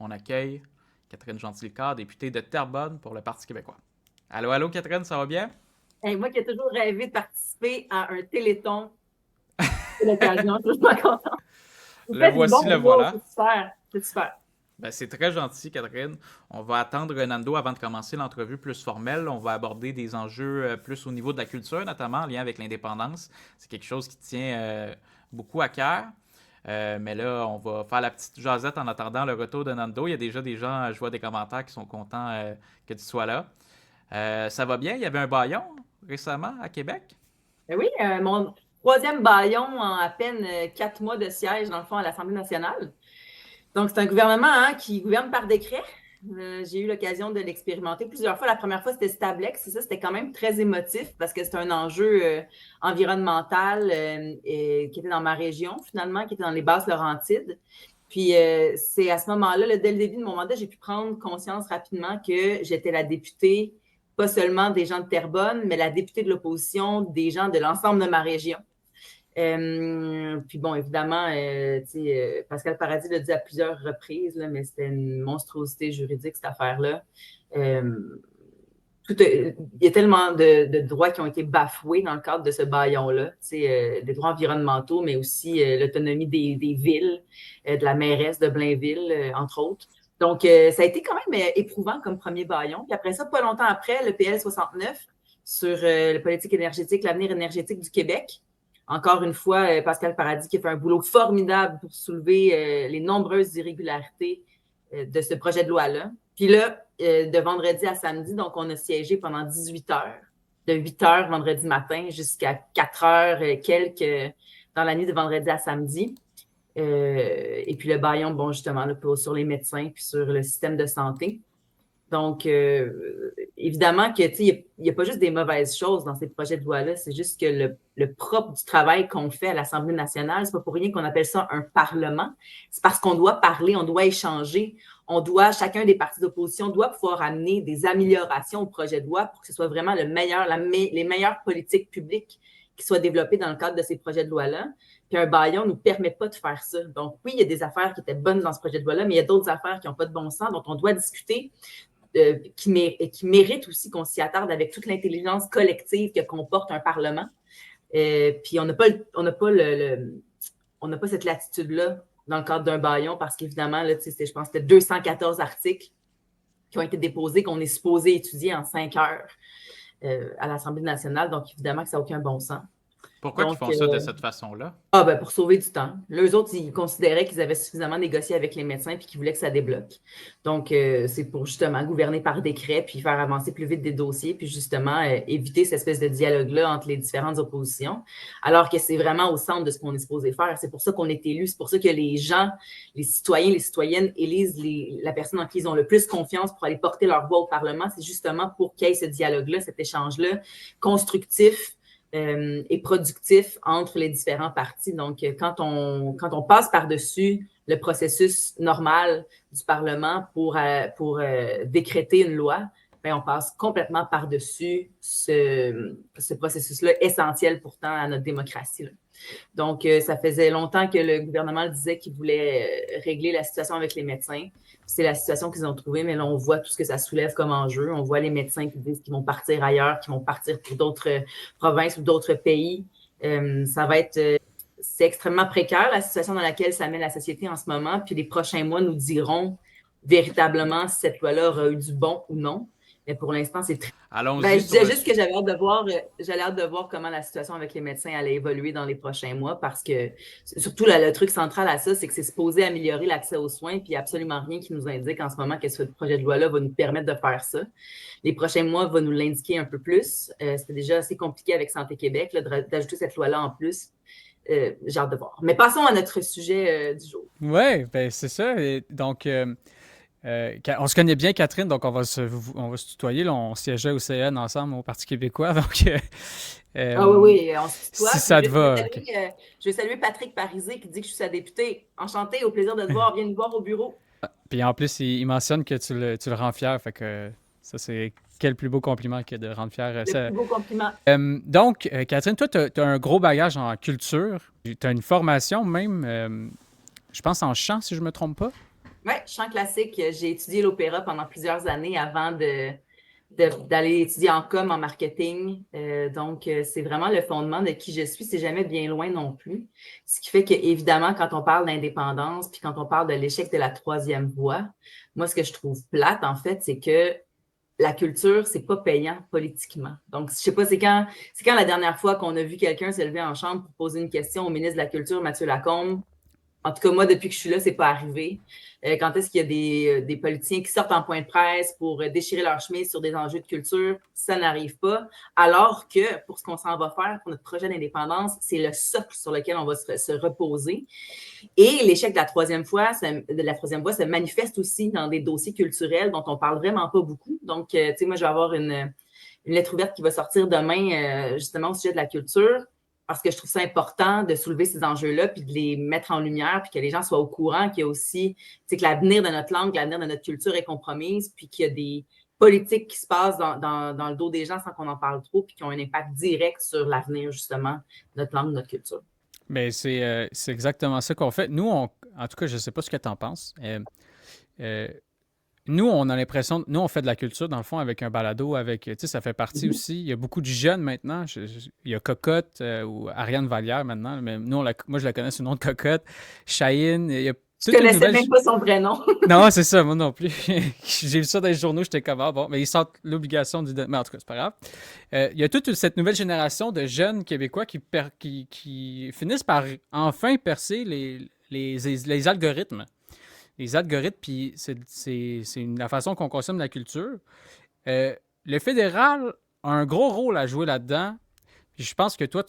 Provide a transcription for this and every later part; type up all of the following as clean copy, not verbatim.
on accueille Catherine Gentil-Leclerc, députée de Terrebonne pour le Parti québécois. Allô, allô, Catherine, ça va bien? Hey, moi qui ai toujours rêvé de participer à un téléthon, c'est l'occasion, je suis pas contente. Vous Le faites du voici, bon le boulot, voilà. c'est super, c'est super. Ben, c'est très gentil, Catherine. On va attendre Nando avant de commencer l'entrevue plus formelle. On va aborder des enjeux plus au niveau de la culture, notamment en lien avec l'indépendance. C'est quelque chose qui tient beaucoup à cœur. Mais là, on va faire la petite jasette en attendant le retour de Nando. Il y a déjà des gens, je vois des commentaires qui sont contents que tu sois là. Ça va bien? Il y avait un baillon récemment à Québec? Ben oui, mon troisième bâillon en à peine 4 mois de siège, dans le fond, à l'Assemblée nationale. Donc, c'est un gouvernement qui gouverne par décret. J'ai eu l'occasion de l'expérimenter plusieurs fois. La première fois, c'était Stablex. C'est ça, c'était quand même très émotif parce que c'est un enjeu environnemental qui était dans ma région, finalement, qui était dans les Basses-Laurentides. Puis, c'est à ce moment-là, là, dès le début de mon mandat, j'ai pu prendre conscience rapidement que j'étais la députée, pas seulement des gens de Terrebonne, mais la députée de l'opposition des gens de l'ensemble de ma région. Puis bon, évidemment, Pascal Paradis l'a dit à plusieurs reprises, là, mais c'était une monstruosité juridique, cette affaire-là. Euh, il y a tellement de droits qui ont été bafoués dans le cadre de ce baillon-là, des droits environnementaux, mais aussi l'autonomie des villes, de la mairesse de Blainville, entre autres. Donc, ça a été quand même éprouvant comme premier baillon. Puis après ça, pas longtemps après, le PL 69 sur la politique énergétique, l'avenir énergétique du Québec. Encore une fois, Pascal Paradis qui a fait un boulot formidable pour soulever les nombreuses irrégularités de ce projet de loi-là. Puis là, de vendredi à samedi, donc on a siégé pendant 18 heures, de 8 heures vendredi matin jusqu'à 4 heures quelques dans la nuit de vendredi à samedi. Et puis le baillon, bon, justement, là, sur les médecins puis sur le système de santé. Donc, évidemment que, il n'y a pas juste des mauvaises choses dans ces projets de loi-là, c'est juste que le propre du travail qu'on fait à l'Assemblée nationale, c'est pas pour rien qu'on appelle ça un parlement. C'est parce qu'on doit parler, on doit échanger, chacun des partis d'opposition doit pouvoir amener des améliorations au projet de loi pour que ce soit vraiment les meilleures politiques publiques qui soient développées dans le cadre de ces projets de loi-là. Puis un baillon ne nous permet pas de faire ça. Donc, oui, il y a des affaires qui étaient bonnes dans ce projet de loi-là, mais il y a d'autres affaires qui n'ont pas de bon sens, dont on doit discuter qui mérite aussi qu'on s'y attarde avec toute l'intelligence collective que comporte un Parlement. Puis on n'a pas, on n'a pas cette latitude-là dans le cadre d'un baillon parce qu'évidemment, là, je pense que c'était 214 articles qui ont été déposés, qu'on est supposé étudier en 5 heures à l'Assemblée nationale. Donc, évidemment que ça n'a aucun bon sens. Pourquoi qu'ils Donc, font ça de cette façon-là? pour sauver du temps. Là, eux autres, ils considéraient qu'ils avaient suffisamment négocié avec les médecins puis qu'ils voulaient que ça débloque. Donc, c'est pour justement gouverner par décret puis faire avancer plus vite des dossiers puis justement éviter cette espèce de dialogue-là entre les différentes oppositions. Alors que c'est vraiment au centre de ce qu'on est supposé faire. C'est pour ça qu'on est élu. C'est pour ça que les gens, les citoyens, les citoyennes élisent la personne en qui ils ont le plus confiance pour aller porter leur voix au Parlement. C'est justement pour qu'il y ait ce dialogue-là, cet échange-là constructif et productif entre les différents partis. Donc, quand on passe par-dessus le processus normal du Parlement pour décréter une loi, ben, on passe complètement par-dessus ce processus-là essentiel pourtant à notre démocratie, là. Donc, ça faisait longtemps que le gouvernement disait qu'il voulait régler la situation avec les médecins. C'est la situation qu'ils ont trouvée, mais là, on voit tout ce que ça soulève comme enjeu. On voit les médecins qui disent qu'ils vont partir ailleurs, qu'ils vont partir pour d'autres provinces ou d'autres pays. C'est extrêmement précaire, la situation dans laquelle ça met la société en ce moment. Puis les prochains mois nous diront véritablement si cette loi-là aura eu du bon ou non. Mais pour l'instant, c'est très... Allons-y Je sur disais le juste que sujet. j'avais hâte de voir comment la situation avec les médecins allait évoluer dans les prochains mois parce que, surtout, là, le truc central à ça, c'est que c'est supposé améliorer l'accès aux soins, puis il n'y a absolument rien qui nous indique en ce moment que ce projet de loi-là va nous permettre de faire ça. Les prochains mois vont nous l'indiquer un peu plus. C'était déjà assez compliqué avec Santé Québec, là, d'ajouter cette loi-là en plus. J'ai hâte de voir. Mais passons à notre sujet du jour. Ouais, ben c'est ça. Et donc, on se connaît bien, Catherine, donc on va se tutoyer. Là, on siégeait au CN ensemble au Parti québécois. Donc, Ah oui, oui, on se tutoie. si Puis ça te va, OK. je vais saluer Patrick Parisé qui dit que je suis sa députée. Enchantée, au plaisir de te voir. Viens nous voir au bureau. Puis en plus, il mentionne que tu le rends fier. Fait que ça, c'est quel plus beau compliment que de rendre fier Le ça. plus beau compliment. Donc, Catherine, toi, tu as un gros bagage en culture. Tu as une formation même, je pense, en chant, si je me trompe pas. Oui, chant classique. J'ai étudié l'opéra pendant plusieurs années avant d'aller étudier en com, en marketing. Donc, c'est vraiment le fondement de qui je suis. C'est jamais bien loin non plus. Ce qui fait que, évidemment, quand on parle d'indépendance, puis quand on parle de l'échec de la troisième voie, moi, ce que je trouve plate, en fait, c'est que la culture, c'est pas payant politiquement. Donc, je sais pas, c'est quand la dernière fois qu'on a vu quelqu'un se lever en chambre pour poser une question au ministre de la Culture, Mathieu Lacombe. En tout cas, moi, depuis que je suis là, c'est pas arrivé. Quand est-ce qu'il y a des politiciens qui sortent en point de presse pour déchirer leur chemise sur des enjeux de culture? Ça n'arrive pas. Alors que pour ce qu'on s'en va faire pour notre projet d'indépendance, c'est le socle sur lequel on va se reposer. Et l'échec de la troisième voie se manifeste aussi dans des dossiers culturels dont on parle vraiment pas beaucoup. Donc, tu sais, moi, je vais avoir une lettre ouverte qui va sortir demain, justement, au sujet de la culture, parce que je trouve ça important de soulever ces enjeux-là, puis de les mettre en lumière, puis que les gens soient au courant qu'il y a aussi, tu sais, que l'avenir de notre langue, l'avenir de notre culture est compromise, puis qu'il y a des politiques qui se passent dans le dos des gens sans qu'on en parle trop, puis qui ont un impact direct sur l'avenir, justement, de notre langue, de notre culture. Mais c'est exactement ça qu'on fait. Nous, en tout cas, je ne sais pas ce que tu en penses. Euh, Nous, on a l'impression, nous, on fait de la culture, dans le fond, avec un balado, tu sais, ça fait partie aussi. Il y a beaucoup de jeunes maintenant. Il y a Cocotte ou Ariane Vallière maintenant, mais nous, moi, je la connais sous le nom de Cocotte. Cheyenne, il y a Je toute une connaissais nouvelle. même pas son vrai nom. Non, c'est ça, moi non plus. J'ai vu ça dans les journaux, j'étais comme, ah bon, mais ils sentent l'obligation du. Mais en tout cas, c'est pas grave. Il y a toute cette nouvelle génération de jeunes Québécois qui finissent par enfin percer les algorithmes. Les algorithmes, puis la façon qu'on consomme la culture. Le fédéral a un gros rôle à jouer là-dedans. Puis je pense que toi,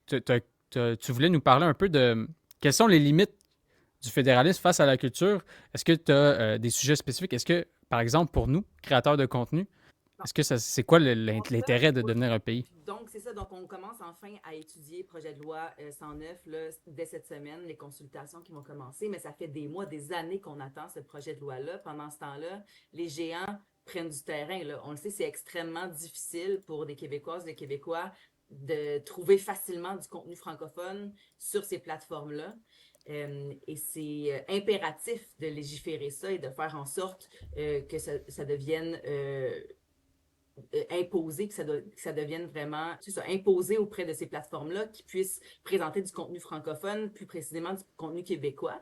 tu voulais nous parler un peu de quelles sont les limites du fédéralisme face à la culture. Est-ce que tu as des sujets spécifiques? Est-ce que, par exemple, pour nous, créateurs de contenu, est-ce que c'est quoi l'intérêt de devenir un pays? Donc, c'est ça. Donc, on commence enfin à étudier le projet de loi 109 là, dès cette semaine, les consultations qui vont commencer, mais ça fait des mois, des années qu'on attend ce projet de loi-là. Pendant ce temps-là, les géants prennent du terrain. Là. On le sait, c'est extrêmement difficile pour des Québécoises, des Québécois de trouver facilement du contenu francophone sur ces plateformes-là. Et c'est impératif de légiférer ça et de faire en sorte que ça devienne imposé, que ça devienne vraiment imposé auprès de ces plateformes-là qui puissent présenter du contenu francophone, plus précisément du contenu québécois.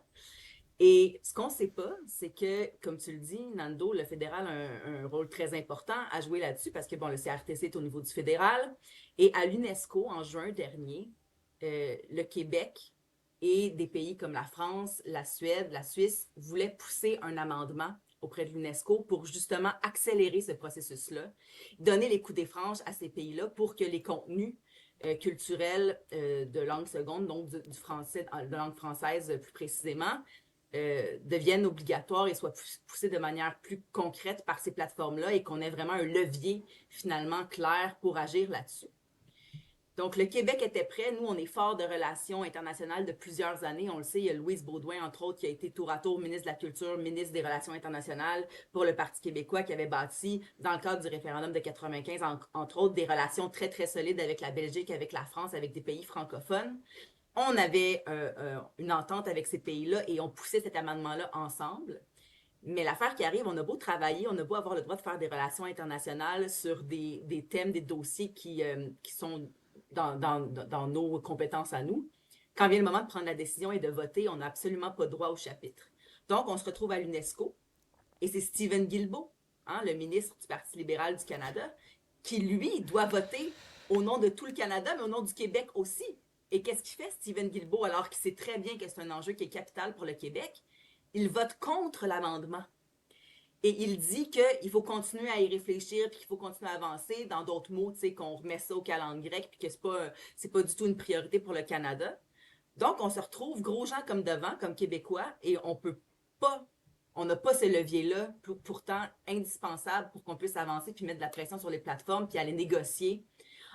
Et ce qu'on ne sait pas, c'est que, comme tu le dis, Nando, le fédéral a un rôle très important à jouer là-dessus parce que, bon, le CRTC est au niveau du fédéral. Et à l'UNESCO, en juin dernier, le Québec et des pays comme la France, la Suède, la Suisse voulaient pousser un amendement auprès de l'UNESCO pour justement accélérer ce processus-là, donner les coups des franges à ces pays-là pour que les contenus culturels de langue seconde, donc du français, de langue française plus précisément, deviennent obligatoires et soient poussés de manière plus concrète par ces plateformes-là et qu'on ait vraiment un levier finalement clair pour agir là-dessus. Donc, le Québec était prêt. Nous, on est fort de relations internationales de plusieurs années. On le sait, il y a Louise Baudouin, entre autres, qui a été tour à tour ministre de la Culture, ministre des Relations internationales pour le Parti québécois, qui avait bâti, dans le cadre du référendum de 95, entre autres, des relations très, très solides avec la Belgique, avec la France, avec des pays francophones. On avait une entente avec ces pays-là et on poussait cet amendement-là ensemble. Mais l'affaire qui arrive, on a beau travailler, on a beau avoir le droit de faire des relations internationales sur des thèmes, des dossiers qui sont dans nos compétences à nous. Quand vient le moment de prendre la décision et de voter, on n'a absolument pas droit au chapitre. Donc, on se retrouve à l'UNESCO et c'est Stephen Guilbeault, le ministre du Parti libéral du Canada, qui, lui, doit voter au nom de tout le Canada, mais au nom du Québec aussi. Et qu'est-ce qu'il fait, Stephen Guilbeault, alors qu'il sait très bien que c'est un enjeu qui est capital pour le Québec? Il vote contre l'amendement. Et il dit qu'il faut continuer à y réfléchir, puis qu'il faut continuer à avancer. Dans d'autres mots, tu sais, qu'on remet ça au calendrier grec, puis que c'est pas du tout une priorité pour le Canada. Donc, on se retrouve gros gens comme devant, comme Québécois, et on n'a pas ce levier-là, pourtant indispensable pour qu'on puisse avancer, puis mettre de la pression sur les plateformes, puis aller négocier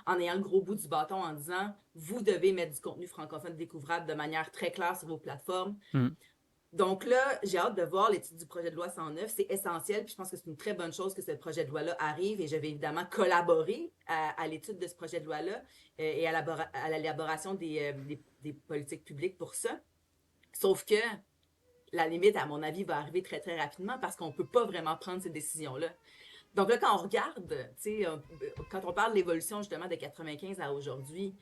en ayant le gros bout du bâton en disant « Vous devez mettre du contenu francophone découvrable de manière très claire sur vos plateformes. » Donc là, j'ai hâte de voir l'étude du projet de loi 109. C'est essentiel, puis je pense que c'est une très bonne chose que ce projet de loi-là arrive et je vais évidemment collaborer à l'étude de ce projet de loi-là et à l'élaboration des politiques publiques pour ça. Sauf que la limite, à mon avis, va arriver très, très rapidement parce qu'on ne peut pas vraiment prendre ces décisions-là. Donc là, quand on regarde, quand on parle de l'évolution justement de 95 à aujourd'hui,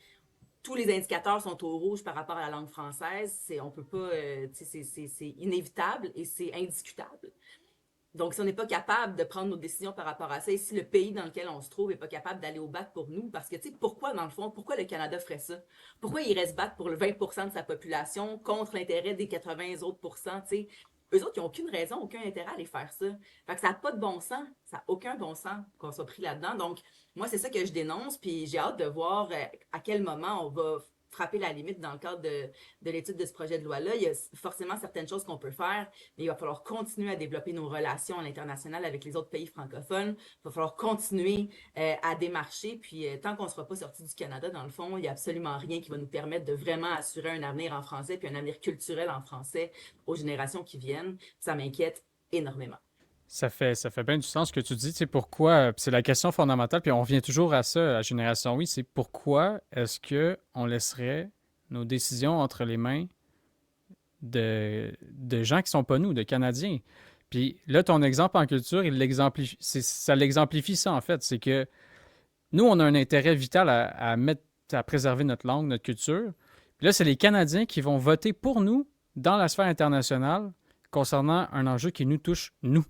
tous les indicateurs sont au rouge par rapport à la langue française. On peut pas, c'est inévitable et c'est indiscutable. Donc, si on n'est pas capable de prendre nos décisions par rapport à ça, et si le pays dans lequel on se trouve n'est pas capable d'aller au bat pour nous, parce que, pourquoi, dans le fond, pourquoi le Canada ferait ça? Pourquoi il irait se battre pour le 20% de sa population contre l'intérêt des 80 autres pourcents, tu sais? Eux autres, ils n'ont aucune raison, aucun intérêt à aller faire ça. Fait que ça n'a pas de bon sens. Ça n'a aucun bon sens qu'on soit pris là-dedans. Donc, moi, c'est ça que je dénonce, puis j'ai hâte de voir à quel moment on va frapper la limite dans le cadre de l'étude de ce projet de loi-là. Il y a forcément certaines choses qu'on peut faire, mais il va falloir continuer à développer nos relations à l'international avec les autres pays francophones. Il va falloir continuer à démarcher. Puis tant qu'on ne sera pas sorti du Canada, dans le fond, il n'y a absolument rien qui va nous permettre de vraiment assurer un avenir en français puis un avenir culturel en français aux générations qui viennent. Ça m'inquiète énormément. Ça fait bien du sens ce que tu dis. Tu sais, pourquoi, puis c'est la question fondamentale, puis on revient toujours à ça, à la Génération Oui, c'est pourquoi est-ce qu'on laisserait nos décisions entre les mains de gens qui sont pas nous, de Canadiens? Puis là, ton exemple en culture, ça l'exemplifie ça, en fait. C'est que nous, on a un intérêt vital à préserver notre langue, notre culture. Puis là, c'est les Canadiens qui vont voter pour nous dans la sphère internationale concernant un enjeu qui nous touche, nous.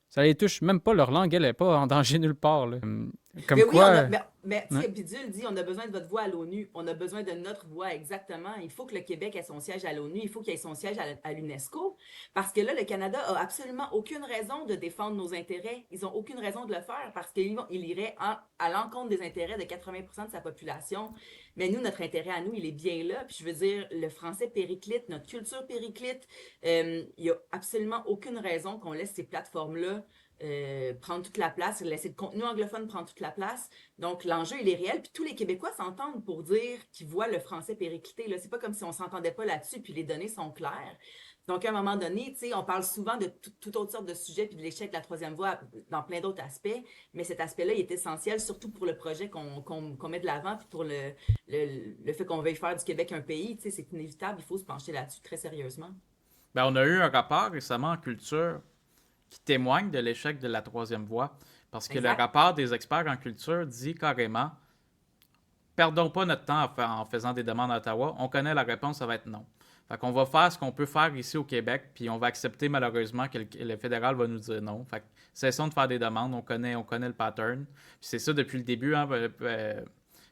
Ça les touche même pas, leur langue, elle n'est pas en danger nulle part. Là. Comme Mais quoi... oui, mais tu sais, Ouais. Bidule dit, on a besoin de votre voix à l'ONU. On a besoin de notre voix, exactement. Il faut que le Québec ait son siège à l'ONU. Il faut qu'il ait son siège à l'UNESCO. Parce que là, le Canada a absolument aucune raison de défendre nos intérêts. Ils n'ont aucune raison de le faire parce qu'il irait à l'encontre des intérêts de 80% de sa population. Mais nous, notre intérêt à nous, il est bien là. Puis je veux dire, le français périclite, notre culture périclite. Il n'y a absolument aucune raison qu'on laisse ces plateformes-là prendre toute la place, laisser le contenu anglophone prendre toute la place. Donc, l'enjeu, il est réel. Puis tous les Québécois s'entendent pour dire qu'ils voient le français péricliter. Là, c'est pas comme si on s'entendait pas là-dessus, puis les données sont claires. Donc, à un moment donné, tu sais, on parle souvent de toute autre sorte de sujets, puis de l'échec de la troisième voie dans plein d'autres aspects, mais cet aspect-là, il est essentiel, surtout pour le projet qu'on met de l'avant, puis pour le fait qu'on veuille faire du Québec un pays, tu sais, c'est inévitable, il faut se pencher là-dessus très sérieusement. Ben, on a eu un rapport récemment en culture qui témoigne de l'échec de la troisième voie. Parce que le Exact. rapport des experts en culture dit carrément, perdons pas notre temps en faisant des demandes à Ottawa. On connaît la réponse, ça va être non. Fait qu'on va faire ce qu'on peut faire ici au Québec, puis on va accepter malheureusement que le fédéral va nous dire non. Fait que cessons de faire des demandes, on connaît le pattern. Puis c'est ça depuis le début, hein,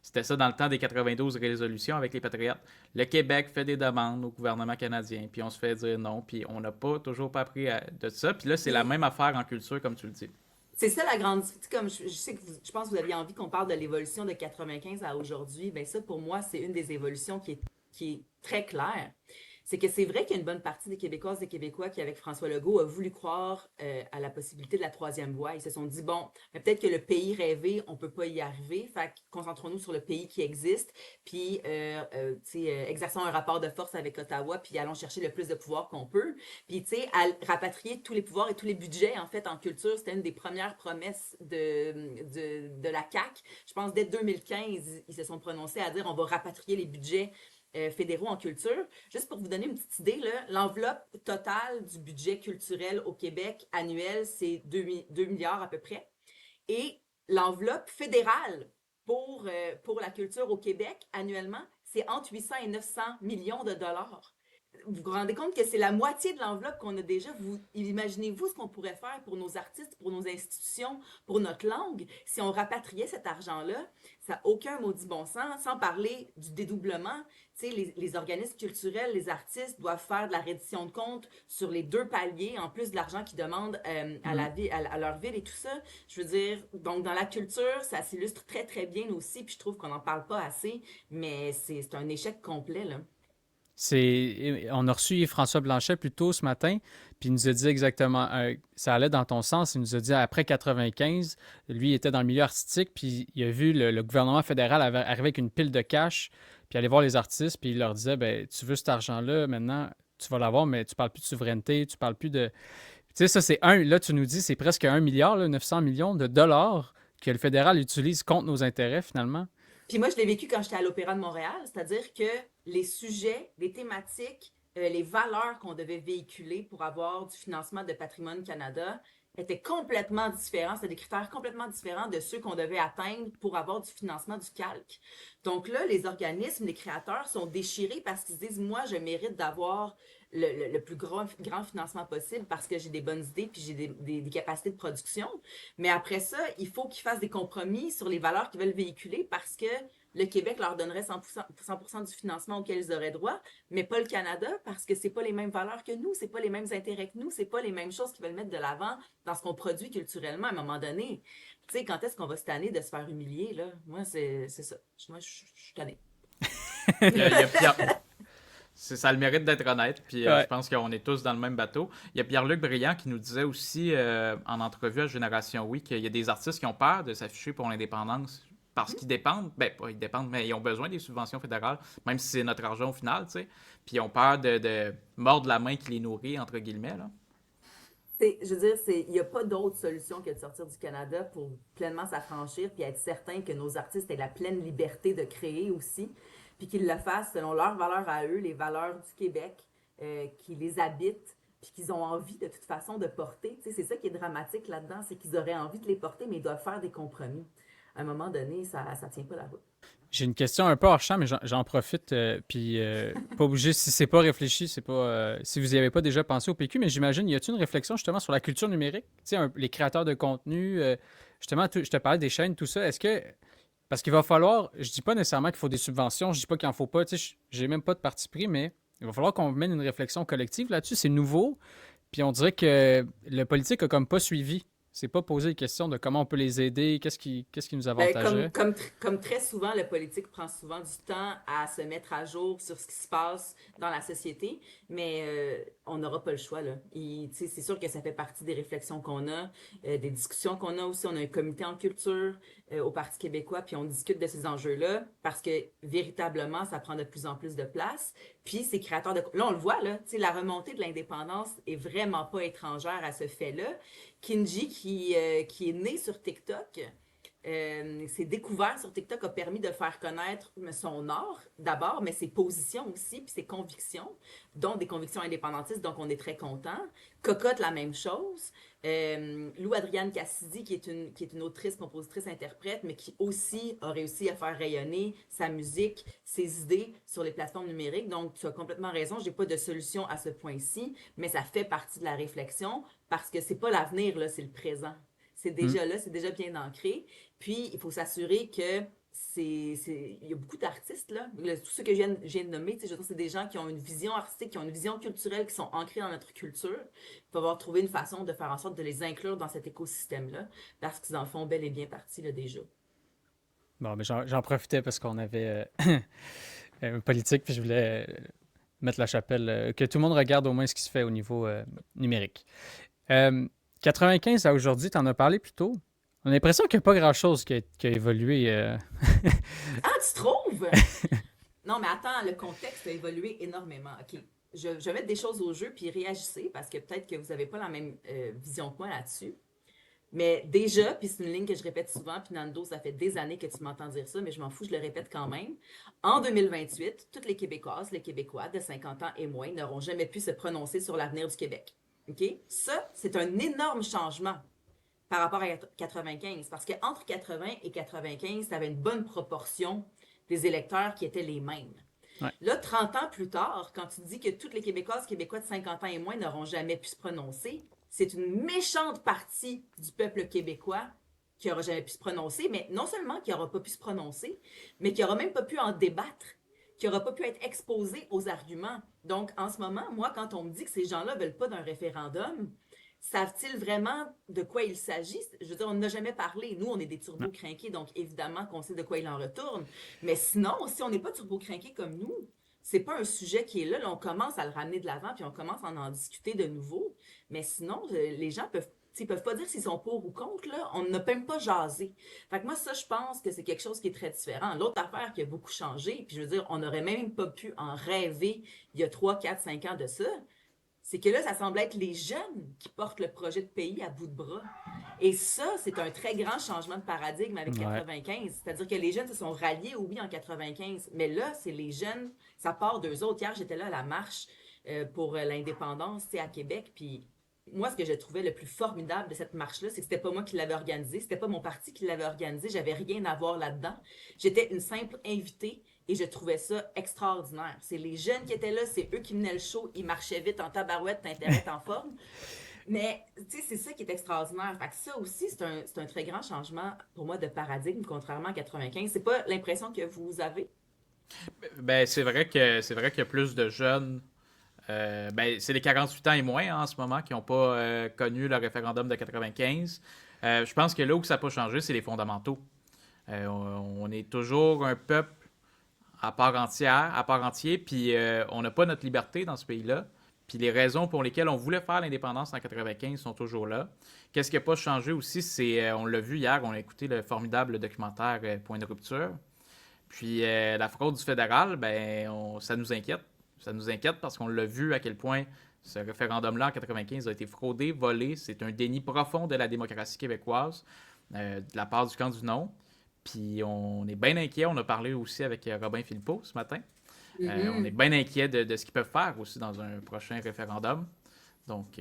c'était ça dans le temps des 92 résolutions avec les Patriotes. Le Québec fait des demandes au gouvernement canadien, puis on se fait dire non, puis on n'a toujours pas appris de ça. Puis là, c'est la même affaire en culture, comme tu le dis. C'est ça la grande. Comme je sais que je pense que vous aviez envie qu'on parle de l'évolution de 95 à aujourd'hui. Bien, ça, pour moi, c'est une des évolutions qui est très claire. C'est que c'est vrai qu'il y a une bonne partie des Québécoises et des Québécois qui, avec François Legault, a voulu croire à la possibilité de la troisième voie. Ils se sont dit, bon, mais peut-être que le pays rêvé, on ne peut pas y arriver. Fait que concentrons-nous sur le pays qui existe, puis exerçons un rapport de force avec Ottawa, puis allons chercher le plus de pouvoir qu'on peut. Puis, tu sais, rapatrier tous les pouvoirs et tous les budgets, en fait, en culture, c'était une des premières promesses de la CAQ. Je pense dès 2015, ils se sont prononcés à dire, on va rapatrier les budgets fédéraux en culture. Juste pour vous donner une petite idée, l'enveloppe totale du budget culturel au Québec annuel, c'est 2 milliards à peu près. Et l'enveloppe fédérale pour la culture au Québec annuellement, c'est entre 800 et 900 millions de dollars. Vous vous rendez compte que c'est la moitié de l'enveloppe qu'on a déjà. Imaginez-vous ce qu'on pourrait faire pour nos artistes, pour nos institutions, pour notre langue, si on rapatriait cet argent-là. Ça n'a aucun maudit bon sens, sans parler du dédoublement. Tu sais, les organismes culturels, les artistes doivent faire de la reddition de comptes sur les 2 paliers, en plus de l'argent qu'ils demandent à leur ville et tout ça. Je veux dire, donc dans la culture, ça s'illustre très, très bien aussi, puis je trouve qu'on n'en parle pas assez, mais c'est un échec complet, là. On a reçu François Blanchet plus tôt ce matin, puis il nous a dit exactement, ça allait dans ton sens, il nous a dit après 95, lui il était dans le milieu artistique, puis il a vu le gouvernement fédéral arriver avec une pile de cash, puis aller voir les artistes, puis il leur disait, ben tu veux cet argent-là, maintenant tu vas l'avoir, mais tu parles plus de souveraineté, tu parles plus de... Tu sais, ça c'est là tu nous dis, c'est presque 1 milliard, là, 900 millions de dollars que le fédéral utilise contre nos intérêts finalement. Puis moi, je l'ai vécu quand j'étais à l'Opéra de Montréal, c'est-à-dire que les sujets, les thématiques les valeurs qu'on devait véhiculer pour avoir du financement de Patrimoine Canada étaient complètement différents. C'était des critères complètement différents de ceux qu'on devait atteindre pour avoir du financement du calque. Donc là, les organismes, les créateurs sont déchirés parce qu'ils se disent, moi, je mérite d'avoir le plus grand financement possible parce que j'ai des bonnes idées puis j'ai des capacités de production. Mais après ça, il faut qu'ils fassent des compromis sur les valeurs qu'ils veulent véhiculer parce que le Québec leur donnerait 100% du financement auquel ils auraient droit, mais pas le Canada parce que c'est pas les mêmes valeurs que nous, c'est pas les mêmes intérêts que nous, c'est pas les mêmes choses qu'ils veulent mettre de l'avant dans ce qu'on produit culturellement à un moment donné. Tu sais, quand est-ce qu'on va se tanner de se faire humilier, là? Moi, c'est ça. Moi, je suis tannée. Il y a Pierre... Ça a le mérite d'être honnête, puis Ouais. je pense qu'on est tous dans le même bateau. Il y a Pierre-Luc Briand qui nous disait aussi en entrevue à Génération Oui qu'il y a des artistes qui ont peur de s'afficher pour l'indépendance parce qu'ils dépendent, ben pas ils dépendent, mais ils ont besoin des subventions fédérales, même si c'est notre argent au final, tu sais. Puis ils ont peur de mordre la main qui les nourrit, entre guillemets, là. Je veux dire, il n'y a pas d'autre solution que de sortir du Canada pour pleinement s'affranchir puis être certain que nos artistes aient la pleine liberté de créer aussi, puis qu'ils le fassent selon leurs valeurs à eux, les valeurs du Québec, qui les habitent, puis qu'ils ont envie de toute façon de porter. Tu sais, c'est ça qui est dramatique là-dedans, c'est qu'ils auraient envie de les porter, mais ils doivent faire des compromis. À un moment donné, ça ne tient pas la route. J'ai une question un peu hors champ, mais j'en profite. Puis, pas obligé, si c'est pas réfléchi, c'est pas. Si vous n'y avez pas déjà pensé au PQ, mais j'imagine, y a-t-il une réflexion justement sur la culture numérique? Tu sais, les créateurs de contenu, justement, je te parlais des chaînes, tout ça. Est-ce que. Parce qu'il va falloir. Je dis pas nécessairement qu'il faut des subventions, je dis pas qu'il en faut pas. Tu sais, j'ai même pas de parti pris, mais il va falloir qu'on mène une réflexion collective là-dessus. C'est nouveau. Puis on dirait que le politique a comme pas suivi. C'est pas posé les questions de comment on peut les aider, qu'est-ce qui nous avantagerait. Comme très souvent, le politique prend souvent du temps à se mettre à jour sur ce qui se passe dans la société, mais on n'aura pas le choix, là. C'est sûr que ça fait partie des réflexions qu'on a, des discussions qu'on a aussi. On a un comité en culture au Parti québécois, puis on discute de ces enjeux-là parce que véritablement, ça prend de plus en plus de place. Puis ces créateurs de... Là, on le voit, là, la remontée de l'indépendance est vraiment pas étrangère à ce fait-là. Kinji, qui est né sur TikTok, s'est découvert sur TikTok, a permis de faire connaître son art d'abord, mais ses positions aussi, puis ses convictions, dont des convictions indépendantistes, donc on est très content. Cocotte, la même chose. Lou-Adrienne Cassidy, qui est une autrice, compositrice, interprète, mais qui aussi a réussi à faire rayonner sa musique, ses idées sur les plateformes numériques. Donc, tu as complètement raison, je n'ai pas de solution à ce point-ci, mais ça fait partie de la réflexion parce que c'est pas l'avenir, là, c'est le présent. C'est déjà là, c'est déjà bien ancré. Puis, il faut s'assurer que il y a beaucoup d'artistes, là. Tous ceux que je viens de nommer, je veux dire, c'est des gens qui ont une vision artistique, qui ont une vision culturelle, qui sont ancrés dans notre culture. Il faut avoir trouvé une façon de faire en sorte de les inclure dans cet écosystème-là, parce qu'ils en font bel et bien partie, là, déjà. Bon, mais j'en profitais parce qu'on avait un politique, puis je voulais mettre la chapelle, que tout le monde regarde au moins ce qui se fait au niveau numérique. 95 à aujourd'hui, tu en as parlé plus tôt. On a l'impression qu'il n'y a pas grand-chose qui a évolué. Ah, tu trouves? Non, mais attends, le contexte a évolué énormément. OK, je vais mettre des choses au jeu, puis réagissez, parce que peut-être que vous n'avez pas la même vision que moi là-dessus. Mais déjà, puis c'est une ligne que je répète souvent, puis Nando, ça fait des années que tu m'entends dire ça, mais je m'en fous, je le répète quand même. En 2028, toutes les Québécoises, les Québécois de 50 ans et moins n'auront jamais pu se prononcer sur l'avenir du Québec. OK? Ça, c'est un énorme changement par rapport à 95, parce qu'entre 80 et 95, ça avait une bonne proportion des électeurs qui étaient les mêmes. Ouais. Là, 30 ans plus tard, quand tu dis que toutes les Québécoises, Québécois de 50 ans et moins n'auront jamais pu se prononcer, c'est une méchante partie du peuple québécois qui n'aura jamais pu se prononcer, mais non seulement qui n'aura pas pu se prononcer, mais qui n'aura même pas pu en débattre, qui n'aura pas pu être exposé aux arguments. Donc, en ce moment, moi, quand on me dit que ces gens-là ne veulent pas d'un référendum, savent-ils vraiment de quoi il s'agit? Je veux dire, on n'a jamais parlé. Nous, on est des turbo-crinqués, donc évidemment qu'on sait de quoi il en retourne. Mais sinon, si on n'est pas turbo-crinqués comme nous, c'est pas un sujet qui est là. Là, on commence à le ramener de l'avant, puis on commence à en discuter de nouveau. Mais sinon, les gens peuvent pas dire s'ils sont pour ou contre, là. On n'a même pas jasé. Fait que moi, ça, je pense que c'est quelque chose qui est très différent. L'autre affaire qui a beaucoup changé, puis je veux dire, on n'aurait même pas pu en rêver il y a 3, 4, 5 ans de ça, c'est que là, ça semble être les jeunes qui portent le projet de pays à bout de bras. Et ça, c'est un très grand changement de paradigme avec 95. C'est-à-dire que les jeunes se sont ralliés, oui, en 95. Mais là, c'est les jeunes, ça part d'eux autres. Hier, j'étais là à la marche pour l'indépendance, tu sais, à Québec. Puis moi, ce que je trouvais le plus formidable de cette marche-là, c'est que c'était pas moi qui l'avais organisée, c'était pas mon parti qui l'avait organisée, j'avais rien à voir là-dedans. J'étais une simple invitée et je trouvais ça extraordinaire. C'est les jeunes qui étaient là, c'est eux qui menaient le show, ils marchaient vite en tabarouette, t'intérêtes en forme. Mais, tu sais, c'est ça qui est extraordinaire. Fait que ça aussi, c'est un très grand changement pour moi de paradigme, contrairement à 95. C'est pas l'impression que vous avez? Ben, c'est vrai qu'il y a plus de jeunes. Ben, c'est les 48 ans et moins hein, en ce moment qui n'ont pas connu le référendum de 95. Je pense que là où ça n'a pas changé, c'est les fondamentaux. On est toujours un peuple à part entier, puis on n'a pas notre liberté dans ce pays-là. Puis les raisons pour lesquelles on voulait faire l'indépendance en 95 sont toujours là. Qu'est-ce qui n'a pas changé aussi, c'est, on l'a vu hier, on a écouté le formidable documentaire Point de rupture. Puis la fraude du fédéral, ben, ça nous inquiète. Ça nous inquiète parce qu'on l'a vu à quel point ce référendum-là en 95 a été fraudé, volé. C'est un déni profond de la démocratie québécoise de la part du camp du non. Puis on est bien inquiet. On a parlé aussi avec Robin Philpot ce matin. On est bien inquiet de ce qu'ils peuvent faire aussi dans un prochain référendum. Donc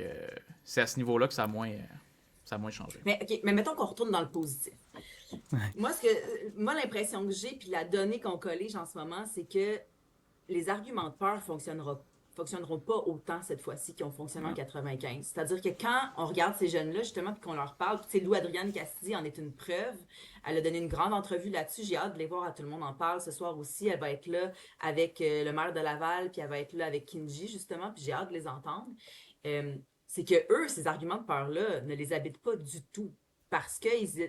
c'est à ce niveau-là que ça a moins changé. Mais, OK, mais mettons qu'on retourne dans le positif. Moi, l'impression que j'ai, puis la donnée qu'on collige en ce moment, c'est que les arguments de peur fonctionneront pas autant cette fois-ci qu'ils ont fonctionné en 95. C'est-à-dire que quand on regarde ces jeunes-là, justement, puis qu'on leur parle, puis Lou Adrienne Cassidy en est une preuve. Elle a donné une grande entrevue là-dessus. J'ai hâte de les voir, à tout le monde en parle. Ce soir aussi, elle va être là avec le maire de Laval, puis elle va être là avec Kinji, justement, puis j'ai hâte de les entendre. C'est que eux, ces arguments de peur-là, ne les habitent pas du tout. Parce qu'ils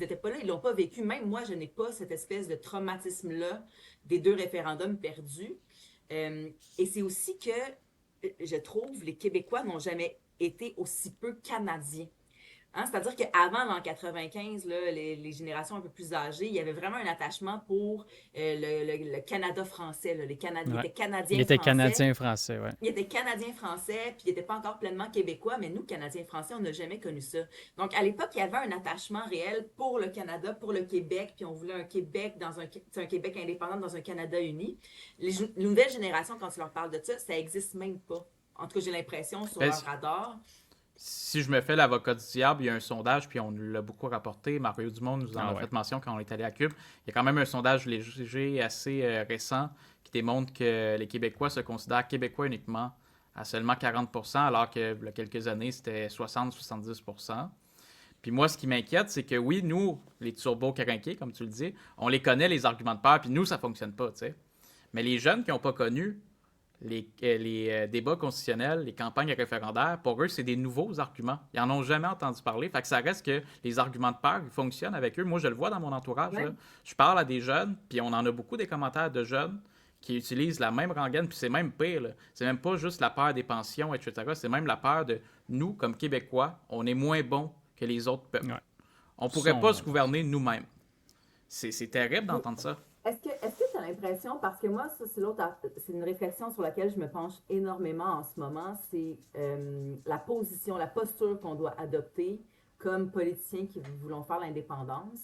étaient pas là, ils l'ont pas vécu. Même moi, je n'ai pas cette espèce de traumatisme-là des 2 référendums perdus. Et c'est aussi que, je trouve, les Québécois n'ont jamais été aussi peu canadiens. Hein? C'est-à-dire qu'avant, en 95, là, les générations un peu plus âgées, il y avait vraiment un attachement pour le Canada français. Là. Ils étaient Canadiens Il était français. Canadien-Français, ouais. Ils étaient Canadiens-Français, puis ils n'étaient pas encore pleinement Québécois, mais nous, Canadiens-Français, on n'a jamais connu ça. Donc, à l'époque, il y avait un attachement réel pour le Canada, pour le Québec, puis on voulait un Québec un Québec indépendant dans un Canada uni. Les nouvelles générations, quand tu leur parles de ça, ça n'existe même pas. En tout cas, j'ai l'impression, sur leur radar. Si je me fais l'avocat du diable, il y a un sondage, puis on nous l'a beaucoup rapporté. Mario Dumont nous en a fait mention quand on est allé à Cube. Il y a quand même un sondage léger assez récent qui démontre que les Québécois se considèrent Québécois uniquement à seulement 40%, alors que il y a quelques années, c'était 60-70%. Puis moi, ce qui m'inquiète, c'est que oui, nous, les turbo-carinqués, comme tu le dis, on les connaît, les arguments de peur, puis nous, ça fonctionne pas, tu sais. Mais les jeunes qui n'ont pas connu les débats constitutionnels, les campagnes référendaires, pour eux, c'est des nouveaux arguments. Ils n'en ont jamais entendu parler. Fait que ça reste que les arguments de peur, ils fonctionnent avec eux. Moi, je le vois dans mon entourage. Ouais. Là. Je parle à des jeunes, puis on en a beaucoup des commentaires de jeunes qui utilisent la même rengaine, puis c'est même pire. Là. C'est même pas juste la peur des pensions, etc. C'est même la peur de nous, comme Québécois, on est moins bons que les autres peuples. Ouais. On pourrait pas se gouverner nous-mêmes. C'est terrible d'entendre ça. Est-ce que tu as l'impression, parce que moi, ça, c'est une réflexion sur laquelle je me penche énormément en ce moment, c'est la posture qu'on doit adopter comme politiciens qui voulons faire l'indépendance.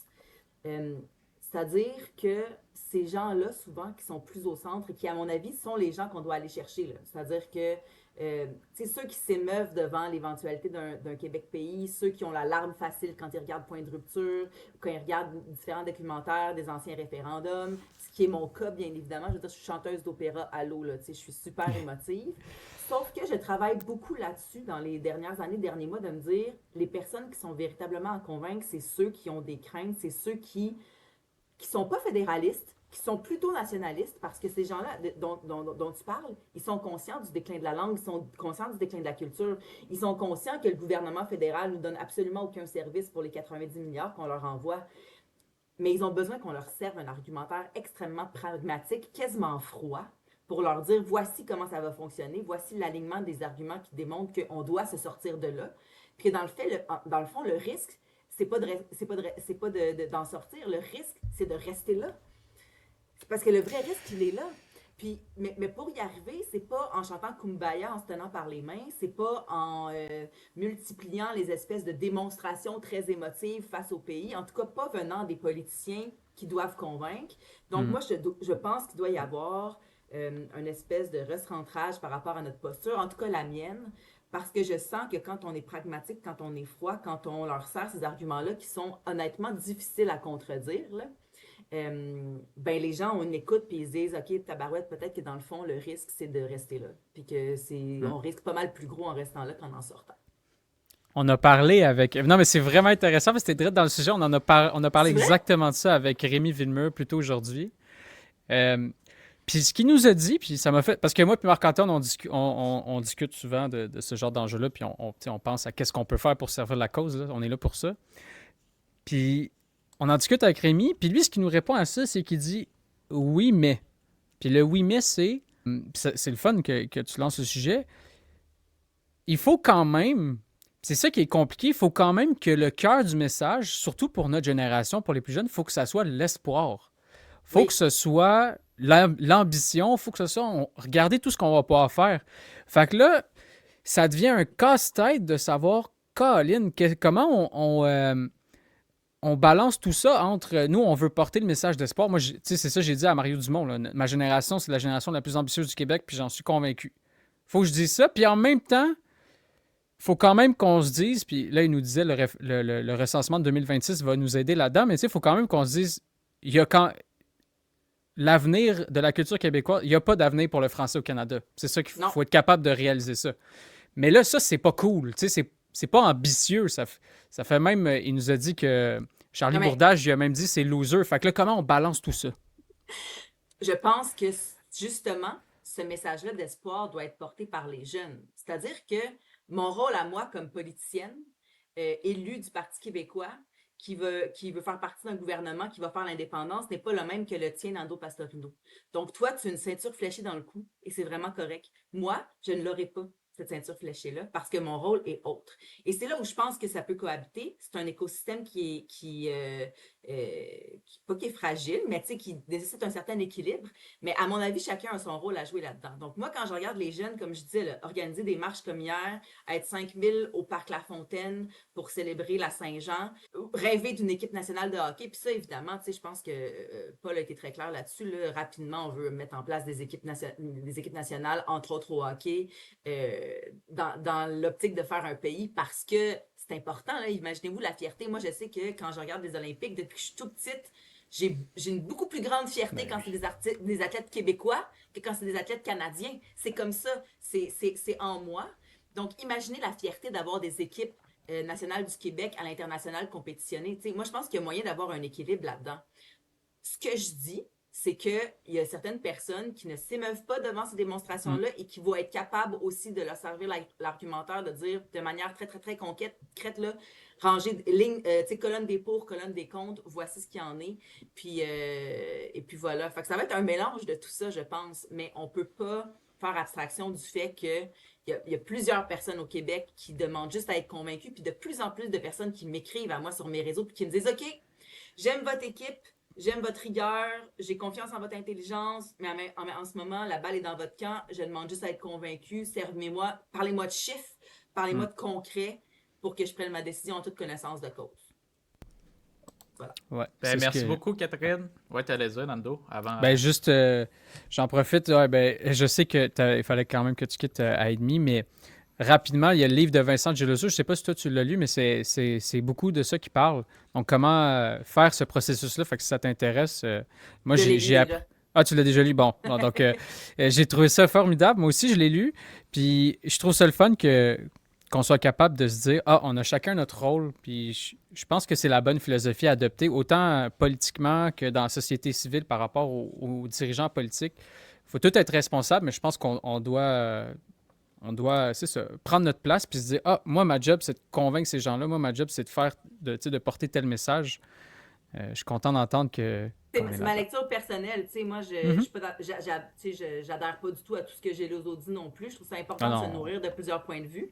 C'est-à-dire que ces gens-là, souvent, qui sont plus au centre et qui, à mon avis, sont les gens qu'on doit aller chercher. Là. C'est-à-dire que ceux qui s'émeuvent devant l'éventualité d'un Québec pays, ceux qui ont la larme facile quand ils regardent Point de rupture, quand ils regardent différents documentaires des anciens référendums, ce qui est mon cas, bien évidemment. Je veux dire, je suis chanteuse d'opéra à l'eau, là, je suis super émotive. Sauf que je travaille beaucoup là-dessus dans les dernières années, derniers mois, de me dire, les personnes qui sont véritablement à convaincre, c'est ceux qui ont des craintes, c'est ceux qui sont pas fédéralistes, qui sont plutôt nationalistes, parce que ces gens-là dont tu parles, ils sont conscients du déclin de la langue, ils sont conscients du déclin de la culture, ils sont conscients que le gouvernement fédéral nous donne absolument aucun service pour les 90 milliards qu'on leur envoie, mais ils ont besoin qu'on leur serve un argumentaire extrêmement pragmatique, quasiment froid, pour leur dire voici comment ça va fonctionner, voici l'alignement des arguments qui démontrent qu'on doit se sortir de là, puis que dans le fond, le risque, c'est pas d'en sortir, le risque, c'est de rester là. Parce que le vrai risque, il est là. Puis, mais pour y arriver, c'est pas en chantant Kumbaya, en se tenant par les mains, c'est pas en multipliant les espèces de démonstrations très émotives face au pays, en tout cas pas venant des politiciens qui doivent convaincre. Donc moi, je pense qu'il doit y avoir une espèce de recentrage par rapport à notre posture, en tout cas la mienne, parce que je sens que quand on est pragmatique, quand on est froid, quand on leur sert ces arguments-là qui sont honnêtement difficiles à contredire, là, ben les gens ont une écoute puis ils se disent OK, tabarouette, peut-être que dans le fond, le risque, c'est de rester là. Puis que on risque pas mal plus gros en restant là qu'en sortant. On a parlé avec. Non, mais c'est vraiment intéressant parce que c'était direct dans le sujet. On a parlé exactement de ça avec Rémi Villemur plus tôt aujourd'hui. Puis ce qu'il nous a dit, puis ça m'a fait. Parce que moi et Marc-Antoine, on discute souvent de ce genre d'enjeu-là, puis on pense à qu'est-ce qu'on peut faire pour servir la cause. Là. On est là pour ça. Puis on en discute avec Rémi, puis lui, ce qu'il nous répond à ça, c'est qu'il dit oui, mais. Puis le oui, mais, c'est le fun que tu lances le sujet. Il faut quand même. C'est ça qui est compliqué. Il faut quand même que le cœur du message, surtout pour notre génération, pour les plus jeunes, il faut que ça soit l'espoir. Il faut que ce soit l'ambition. Il faut que ce soit regarder tout ce qu'on va pouvoir faire. Fait que là, ça devient un casse-tête de savoir, Colin, comment on balance tout ça entre nous, on veut porter le message d'espoir. Moi, c'est ça que j'ai dit à Mario Dumont. Là. Ma génération, c'est la génération la plus ambitieuse du Québec, puis j'en suis convaincu. Faut que je dise ça. Puis en même temps, il faut quand même qu'on se dise, puis là, il nous disait le recensement de 2026 va nous aider là-dedans, mais il faut quand même qu'on se dise, il y a l'avenir de la culture québécoise, il n'y a pas d'avenir pour le français au Canada. C'est ça qu'il faut être capable de réaliser ça. Mais là, ça, c'est pas cool. C'est pas ambitieux. Ça fait même, il nous a dit que Charlie Bourdage, il a même dit c'est loser. Fait que là, comment on balance tout ça? Je pense que justement, ce message-là d'espoir doit être porté par les jeunes. C'est-à-dire que mon rôle à moi comme politicienne, élue du Parti québécois, qui veut faire partie d'un gouvernement qui va faire l'indépendance, n'est pas le même que le tien, Nando Pastorino. Donc, toi, tu as une ceinture fléchée dans le cou et c'est vraiment correct. Moi, je ne l'aurai pas, cette ceinture fléchée-là, parce que mon rôle est autre. Et c'est là où je pense que ça peut cohabiter. C'est un écosystème pas qui est fragile, mais qui nécessite un certain équilibre. Mais à mon avis, chacun a son rôle à jouer là-dedans. Donc, moi, quand je regarde les jeunes, comme je disais, là, organiser des marches comme hier, être 5000 au Parc La Fontaine pour célébrer la Saint-Jean, rêver d'une équipe nationale de hockey, puis ça, évidemment, je pense que Paul a été très clair là-dessus. Là. Rapidement, on veut mettre en place des équipes nationales, entre autres au hockey, dans l'optique de faire un pays parce que c'est important. Là. Imaginez-vous la fierté. Moi, je sais que quand je regarde les Olympiques, depuis que je suis toute petite, j'ai une beaucoup plus grande fierté quand c'est des athlètes québécois que quand c'est des athlètes canadiens. C'est comme ça. C'est en moi. Donc, imaginez la fierté d'avoir des équipes nationales du Québec à l'international compétitionner. T'sais, moi, je pense qu'il y a moyen d'avoir un équilibre là-dedans. Ce que je dis, c'est qu'il y a certaines personnes qui ne s'émeuvent pas devant ces démonstrations-là et qui vont être capables aussi de leur servir l'argumentaire, de dire de manière très, très, très concrète, là, ranger ligne, colonne des pour, colonne des contre, voici ce qu'il y en est. Puis, et puis voilà. Fait que ça va être un mélange de tout ça, je pense, mais on ne peut pas faire abstraction du fait qu'il y a plusieurs personnes au Québec qui demandent juste à être convaincues, puis de plus en plus de personnes qui m'écrivent à moi sur mes réseaux, puis qui me disent « OK, j'aime votre équipe, j'aime votre rigueur, j'ai confiance en votre intelligence, mais en ce moment, la balle est dans votre camp. Je demande juste à être convaincu. Servez-moi, parlez-moi de chiffres, parlez-moi de concret pour que je prenne ma décision en toute connaissance de cause. » Voilà. Ouais, merci beaucoup, Catherine. Ouais, tu allais dire, Nando, avant. Juste, j'en profite. Je sais qu'il fallait quand même que tu quittes à 1h30, mais rapidement, il y a le livre de Vincent Geloso. Je ne sais pas si toi tu l'as lu, mais c'est beaucoup de ça qui parle. Donc, comment faire ce processus-là? Fait que si ça t'intéresse, moi, j'ai appris. Ah, tu l'as déjà lu? Bon. Donc, j'ai trouvé ça formidable. Moi aussi, je l'ai lu. Puis, je trouve ça le fun qu'on soit capable de se dire, on a chacun notre rôle. Puis, je pense que c'est la bonne philosophie à adopter, autant politiquement que dans la société civile par rapport aux dirigeants politiques. Il faut tout être responsable, mais je pense qu'on doit. On doit, c'est ça, prendre notre place puis se dire moi, ma job, c'est de convaincre ces gens-là. Moi, ma job, c'est de porter tel message. Je suis content d'entendre que. C'est ma lecture personnelle. Moi, j'adhère pas du tout à tout ce que Geloso dit non plus. Je trouve ça important de se nourrir de plusieurs points de vue.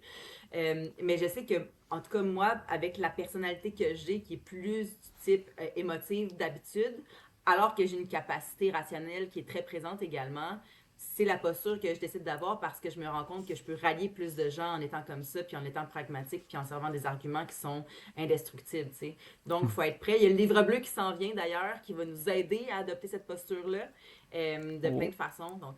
Mais je sais que, en tout cas, moi, avec la personnalité que j'ai, qui est plus du type émotive d'habitude, alors que j'ai une capacité rationnelle qui est très présente également, c'est la posture que je décide d'avoir parce que je me rends compte que je peux rallier plus de gens en étant comme ça, puis en étant pragmatique, puis en servant des arguments qui sont indestructibles, tu sais. Donc, il faut être prêt. Il y a le livre bleu qui s'en vient d'ailleurs, qui va nous aider à adopter cette posture-là de plein de façons. Donc,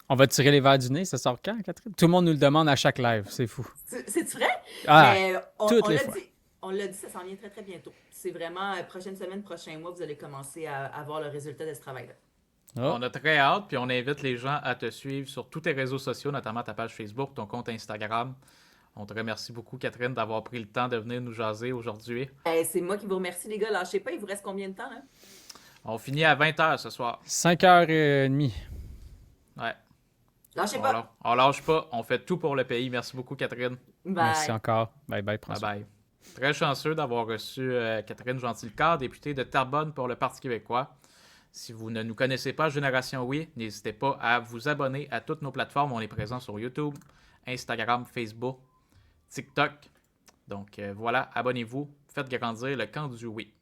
On va tirer les verres du nez, ça sort quand, Catherine? Tout le monde nous le demande à chaque live, c'est fou. c'est vrai? Ah, Mais toutes on les l'a fois. dit. On l'a dit, ça s'en vient très, très bientôt. C'est vraiment prochaine semaine, prochain mois, vous allez commencer à voir le résultat de ce travail-là. Oh. On a très hâte, puis on invite les gens à te suivre sur tous tes réseaux sociaux, notamment ta page Facebook, ton compte Instagram. On te remercie beaucoup, Catherine, d'avoir pris le temps de venir nous jaser aujourd'hui. C'est moi qui vous remercie, les gars. Lâchez pas, il vous reste combien de temps, là? On finit à 20h ce soir. 5h30. Ouais. Lâchez pas. On lâche pas, on fait tout pour le pays. Merci beaucoup, Catherine. Bye. Merci encore. Bye bye, prends Bye soin. bye. Très chanceux d'avoir reçu Catherine Gentilcar, députée de Terrebonne pour le Parti québécois. Si vous ne nous connaissez pas, Génération Oui, n'hésitez pas à vous abonner à toutes nos plateformes. On est présent sur YouTube, Instagram, Facebook, TikTok. Donc voilà, abonnez-vous, faites grandir le camp du Oui.